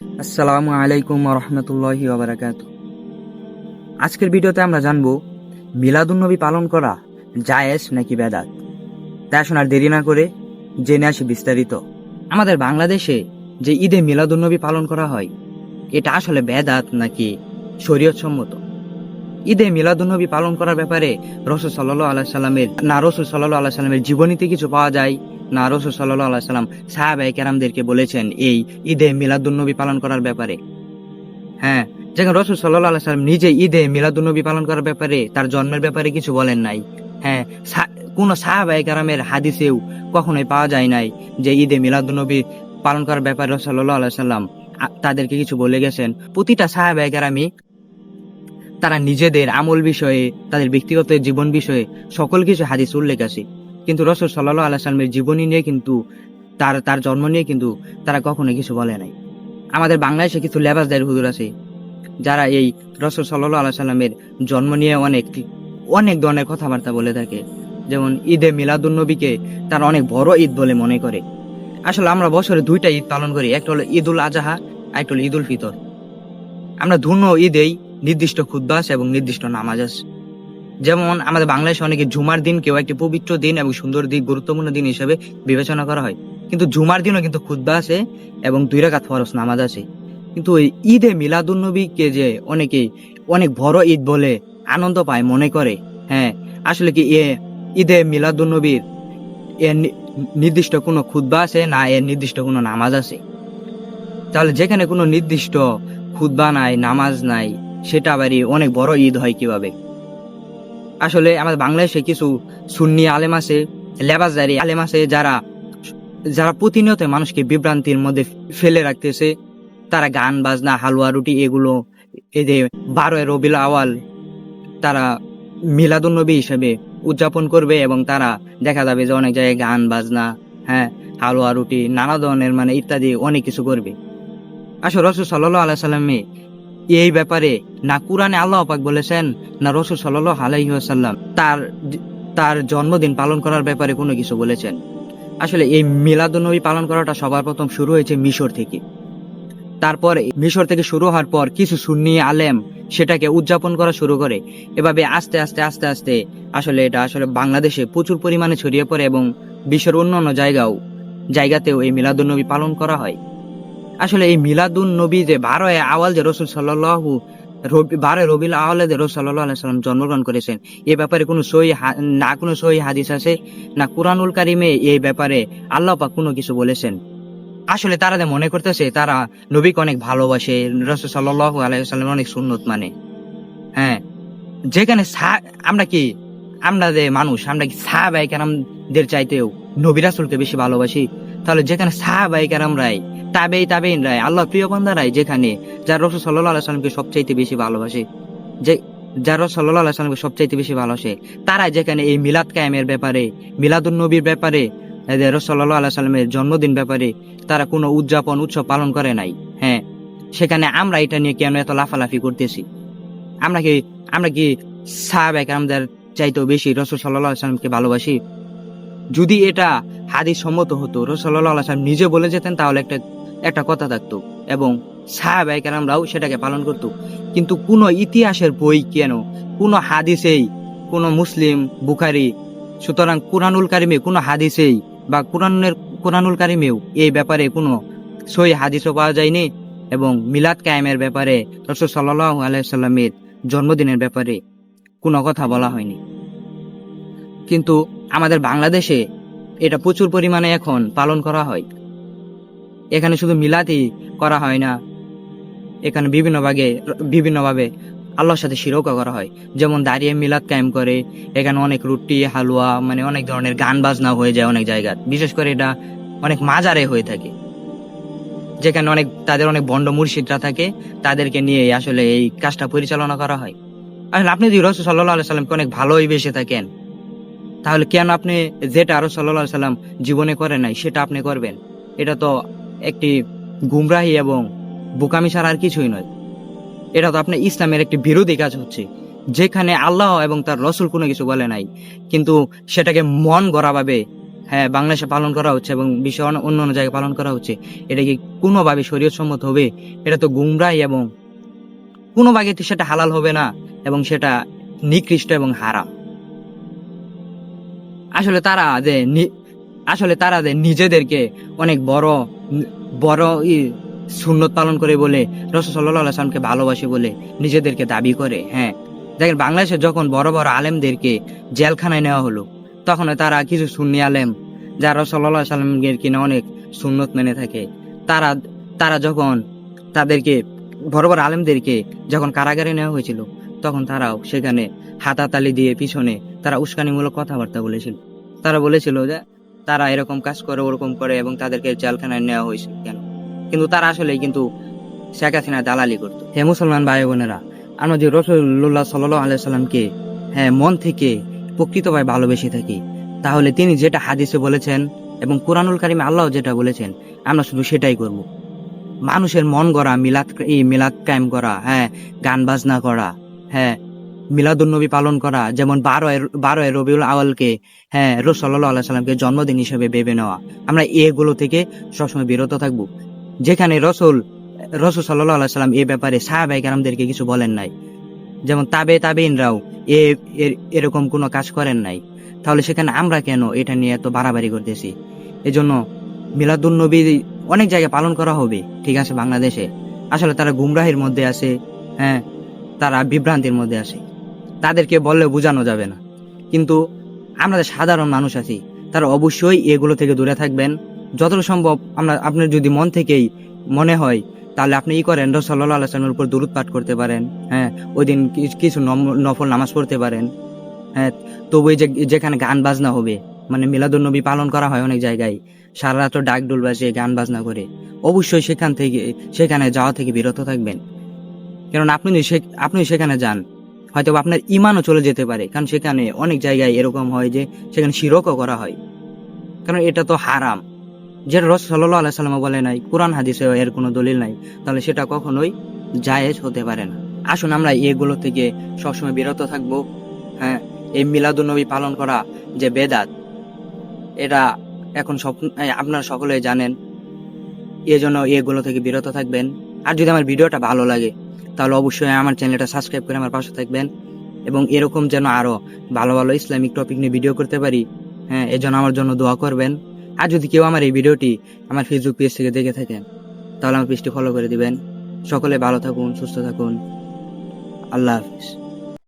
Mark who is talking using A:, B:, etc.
A: আসসালামু আলাইকুম রহমতুল্লাহি ওবারাকাতু। আজকের ভিডিওতে আমরা জানবো মিলাদুন্নবী পালন করা জায়েজ নাকি বেদাত। তাই আসুন আর দেরি না করে জেনে আসি বিস্তারিত। আমাদের বাংলাদেশে যে ঈদে মিলাদুন্নবী পালন করা হয়, এটা আসলে বেদাত নাকি শরীয়ত সম্মত? ঈদে মিলাদুন্নবী পালন করার ব্যাপারে রাসূল সাল্লাল্লাহু আলাইহি সাল্লামের জীবনীতে কিছু পাওয়া যায় না রাসূল সাল্লাল্লাহু আলাইহি সাল্লাম সাহাবায়ে কেরামদেরকে বলেছেন এই ঈদে মিলাদুন্নবী পালন করার ব্যাপারে? হ্যাঁ, যেখানে রাসূল সাল্লাল্লাহু আলাইহি সাল্লাম নিজে ঈদে মিলাদুন্নবী পালন করার ব্যাপারে, তার জন্মের ব্যাপারে কিছু বলেন নাই। হ্যাঁ, কোন সাহাবায়ে কেরামের হাদিসেও কখনোই পাওয়া যায় নাই যে ঈদে মিলাদুন্নবী পালন করার ব্যাপারে রাসূল সাল্লাল্লাহু আলাইহি সাল্লাম তাদেরকে কিছু বলে গেছেন। প্রতিটা সাহাবায়ে কেরামই তারা নিজেদের আমল বিষয়ে, তাদের ব্যক্তিগত জীবন বিষয়ে সকল কিছু হাদিস উল্লেখ আছে, কিন্তু রাসূল সাল্লাল্লাহু আলাইহি সাল্লামের জীবনী নিয়ে কিন্তু তার জন্ম নিয়ে কিন্তু তারা কখনো কিছু বলে নাই। আমাদের বাংলাদেশে কিছু লেবাসদার হুজুর আছে যারা এই রাসূল সাল্লাল্লাহু আলাইহি সাল্লামের জন্ম নিয়ে অনেক ধরনের কথাবার্তা বলে থাকে। যেমন ঈদে মিলাদুন্নবীকে তারা অনেক বড় ঈদ বলে মনে করে। আসলে আমরা বছরে দুইটা ঈদ পালন করি, একটা হলো ঈদুল আজহা, একটা হলো ঈদুল ফিতর। আমরা দুনো ঈদেই নির্দিষ্ট খুতবা আছে এবং নির্দিষ্ট নামাজ আছে। যেমন আমাদের বাংলাদেশে অনেকে জুমার দিনকেও একটি পবিত্র দিন এবং সুন্দর দিন, গুরুত্বপূর্ণ দিন হিসেবে বিবেচনা করা হয়, কিন্তু জুমার দিনও কিন্তু খুতবা আছে এবং 2 রাকাত ফরজ নামাজ আছে। কিন্তু এই ঈদে মিলাদুন্নবীকে যে অনেকে অনেক বড় ঈদ বলে আনন্দ পায় মনে করে, হ্যাঁ, আসলে কি ঈদে মিলাদুন্নবীর এর নির্দিষ্ট কোনো খুতবা আছে না এর নির্দিষ্ট কোনো নামাজ আছে? তাহলে যেখানে কোনো নির্দিষ্ট খুতবা নাই, নামাজ নাই, সেটা আবার অনেক বড় ঈদ হয় কিভাবে? আসলে আমাদের বাংলাদেশে কিছু সুন্নি আলেম আছে, লেবাসদারি আলেম আছে, যারা প্রতিনিয়ত মানুষকে বিভ্রান্তির মধ্যে ফেলে রাখতেছে। তারা গান বাজনা, হালুয়া রুটি এগুলো, এই যে 12 রবিউল আউয়াল তারা মিলাদুন্নবী হিসেবে উদযাপন করবে এবং তারা দেখা যাবে যে অনেক জায়গায় গান বাজনা, হ্যাঁ, হালুয়া রুটি, নানা ধরনের ইত্যাদি অনেক কিছু করবে। আসলে রাসূল সাল্লাল্লাহু আলাইহি সাল্লাম এই ব্যাপারে না কুরআনে আল্লাহ পাক বলেছেন, না রাসূল সাল্লাল্লাহু আলাইহি ওয়াসাল্লাম তার জন্মদিন পালন করার ব্যাপারে কোনো কিছু বলেছেন। আসলে এই মিলাদুন্নবী পালন করাটা সবার প্রথম শুরু হয়েছে মিশর থেকে। তারপর মিশর থেকে শুরু হওয়ার পর কিছু সুন্নি আলেম সেটাকে উদযাপন করা শুরু করে। এভাবে আস্তে আস্তে আসলে এটা বাংলাদেশে প্রচুর পরিমাণে ছড়িয়ে পড়ে এবং বিশ্বের অন্যান্য জায়গাতেও এই মিলাদুন্নবী পালন করা হয়। আসলে এই মিলাদুন্নবী যে 12 আওয়াল যে রাসূল সাল্লাল্লাহু 12 রবিউল আউয়ালে যে রাসূল সাল্লাল্লাহু আলাইহি সাল্লাম জন্মগ্রহণ করেছেন, এই ব্যাপারে কোনো সহিহ হাদিস আছে না কুরআনুল কারীমে এই ব্যাপারে আল্লাহ পাক কোনো কিছু বলেছেন। আসলে তারা যে মনে করতেছে তারা নবীকে অনেক ভালোবাসে, রাসূল সাল্লাল্লাহু আলাইহি সাল্লামের অনেক সুন্নত মানে। হ্যাঁ, যেখানে আমরা যে মানুষ, আমরা কি সাহাবায়ে কেরামদের চাইতেও নবী রাসূলকে বেশি ভালোবাসি? তাহলে যেখানে সাহাবায়ে কেরামরাই, তাবেঈনরাই, আল্লাহর প্রিয় বান্দারাই যেখানে যারা রাসূল সাল্লাল্লাহু আলাইহি সাল্লামকে সবচাইতে বেশি ভালোবাসে, তারা যেখানে এই মিলাদ কায়েমের ব্যাপারে, মিলাদুন্নবীর ব্যাপারে, রাসূল সাল্লাল্লাহু আলাইহি সাল্লামের জন্মদিন ব্যাপারে তারা কোনো উৎসব পালন করে নাই, হ্যাঁ, সেখানে আমরা এটা নিয়ে কেন এত লাফালাফি করতেছি? আমরা কি সাহাবায়ে কেরামদের চাইতেও বেশি রাসূল সাল্লাল্লাহু আলাইহি সাল্লামকে ভালোবাসি? যদি এটা হাদিস সম্মত হতো, রাসূল সাল্লাল্লাহু আলাইহি সাল্লাম নিজে বলে যেতেন, তাহলে একটা কথা থাকতো এবং সাহাবায়ে কেরামরাও সেটাকে পালন করতো। কিন্তু কোনো ইতিহাসের বই কেন, কোনো হাদিসেই, কোনো মুসলিম, বুখারী, সুতরাং কুরআনুল কারীমে কোনো হাদিসেই বা কুরআনুল কারীমেও এই ব্যাপারে কোনো সহিহ হাদিসও পাওয়া যায়নি এবং মিলাদ কায়েমের ব্যাপারে, রাসূল সাল্লাল্লাহু আলাইহি সাল্লামের জন্মদিনের ব্যাপারে কোনো কথা বলা হয়নি। কিন্তু আমাদের বাংলাদেশে এটা প্রচুর পরিমাণে এখন পালন করা হয়। এখানে শুধু মিলাদই করা হয় না, এখানে বিভিন্নভাবে আল্লাহর সাথে শিরকও করা হয়। যেমন দাঁড়িয়ে মিলাদ কায়েম করে, এখানে অনেক রুটি, হালুয়া, অনেক ধরনের গান বাজনা হয়ে যায় অনেক জায়গায়। বিশেষ করে এটা অনেক মাজারে হয়ে থাকে, যেখানে তাদের অনেক ভণ্ড মুর্শিদরা থাকে, তাদেরকে নিয়ে আসলে এই কাজটা পরিচালনা করা হয়। আসলে আপনি যদি রাসূল সাল্লাল্লাহু আলাইহি সাল্লামকে অনেক ভালোই বেসে থাকেন, তাহলে কেন আপনি যেটা রাসূল সাল্লাল্লাহু আলাইহি সাল্লাম জীবনে করে নাই সেটা আপনি করবেন? এটা তো একটি গুমরাহি এবং বোকামি ছাড়া আর কিছুই নয়। এটা তো আপনার ইসলামের একটি বিরোধী কাজ হচ্ছে, যেখানে আল্লাহ এবং তার রাসূল কোনো কিছু বলে নাই, কিন্তু সেটাকে মন গড়া ভাবে, হ্যাঁ বাংলাদেশে পালন করা হচ্ছে এবং বিশ্বের অন্য অন্য জায়গায় পালন করা হচ্ছে, এটা কি কোনোভাবে শরীয়ত সম্মত হবে? এটা তো গুমরাহি এবং কোনো ভাগে সেটা হালাল হবে না এবং সেটা নিকৃষ্ট এবং হারাম। আসলে তারা যে নিজেদেরকে অনেক বড় বড় সুন্নত পালন করে বলে, রাসূল সাল্লাল্লাহু আলাইহি ওয়াসাল্লামকে ভালোবাসে বলে নিজেদেরকে দাবি করে। হ্যাঁ দেখেন বাংলাদেশে যখন বড় বড় আলেমদেরকে জেলখানায় নেওয়া হলো, তখন তারা কিছু সুন্নি আলেম যারা রাসূল সাল্লাল্লাহু আলাইহি ওয়াসাল্লামের কিনা অনেক সুন্নত মেনে থাকে, তারা তারা যখন তাদেরকে বড় বড় আলেমদেরকে যখন কারাগারে নেওয়া হয়েছিল, তখন তারাও সেখানে হাতাতালি দিয়ে পিছনে তারা উস্কানিমূলক কথাবার্তা বলেছিল। তারা বলেছিল যে তারা এরকম কাজ করে ওরকম করে এবং তাদেরকে জেলখানায় নেওয়া হয়েছে কেন, কিন্তু তারা আসলে কিন্তু শেখ হাসিনা দালালি করতো। হে মুসলমান ভাই বোনেরা, আমরা যে রাসূলুল্লাহ সাল্লাল্লাহু আলাইহি সাল্লামকে মন থেকে প্রকৃতভাবে ভালোবেসে থাকি, তাহলে তিনি যেটা হাদিসে বলেছেন এবং কুরআনুল কারীমে আল্লাহ যেটা বলেছেন, আমরা শুধু সেটাই করব। মানুষের মন গড়া মিলাদ কায়েম করা, গান বাজনা করা, মিলাদুন্নবী পালন করা, যেমন 12 রবিউল আউয়ালকে রাসূল সাল্লাল্লাহু আলাইহি সাল্লামকে জন্মদিন হিসেবে ভেবে নেওয়া, আমরা এগুলো থেকে সবসময় বিরত থাকব। যেখানে রাসূল সাল্লাল্লাহু আলাইহি সাল্লাম এই ব্যাপারে সাহাবায়ে কেরামদেরকে কিছু বলেন নাই, যেমন তাবেঈনরাও এরকম কোনো কাজ করেন নাই, তাহলে সেখানে আমরা কেন এটা নিয়ে এত বাড়াবাড়ি করতেছি? এজন্য মিলাদুন্নবী অনেক জায়গায় পালন করা হবে, ঠিক আছে, বাংলাদেশে আসলে তারা গুমরাহির মধ্যে আছে, তারা বিভ্রান্তির মধ্যে আছে, তাদেরকে বললে বোঝানো যাবে না। কিন্তু আমরা যে সাধারণ মানুষ আছি, তারা অবশ্যই এগুলো থেকে দূরে থাকবেন যতটা সম্ভব। আপনার যদি মন থেকেই মনে হয়, তাহলে আপনি করেন, রাসূল সাল্লাল্লাহু আলাইহি ওয়াসাল্লামের উপর দুরূদ পাঠ করতে পারেন, ওই দিন কিছু নফল নামাজ পড়তে পারেন। তবু যেখানে গান বাজনা হবে, মানে মিলাদুন্নবী পালন করা হয় অনেক জায়গায়, সারা রাত ডাক ডোল বাজে গান বাজনা করে, অবশ্যই সেখানে যাওয়া থেকে বিরত থাকবেন। কারণ আপনি সেখানে যান, হয়তো আপনার ঈমানও চলে যেতে পারে, কারণ সেখানে অনেক জায়গায় এরকম হয় যে সেখানে শিরকও করা হয়, কারণ এটা তো হারাম, যেটা রাসূল সাল্লাল্লাহু আলাইহি ওয়াসাল্লাম বলে নাই, কুরআন হাদিসে এর কোনো দলিল নাই, তাহলে সেটা কখনোই জায়েজ হতে পারে না। আসুন আমরা এগুলো থেকে সবসময় বিরত থাকবো। এই মিলাদুন্নবী পালন করা যে বেদাত, এটা এখন আপনারা সকলেই জানেন, এজন্য এগুলো থেকে বিরত থাকবেন। আর যদি আমার ভিডিওটা ভালো লাগে, তাহলে অবশ্যই আমার চ্যানেলটা সাবস্ক্রাইব করে আমার পাশে থাকবেন, এবং এরকম যেন আরো ভালো ভালো ইসলামিক টপিক নিয়ে ভিডিও করতে পারি, এজন্য আমার জন্য দোয়া করবেন। আর যদি কেউ আমার এই ভিডিওটি আমার ফেসবুক পেজ থেকে দেখে থাকেন, তাহলে আমার পেজটি ফলো করে দিবেন। সকলে ভালো থাকুন, সুস্থ থাকুন, আল্লাহ হাফিজ।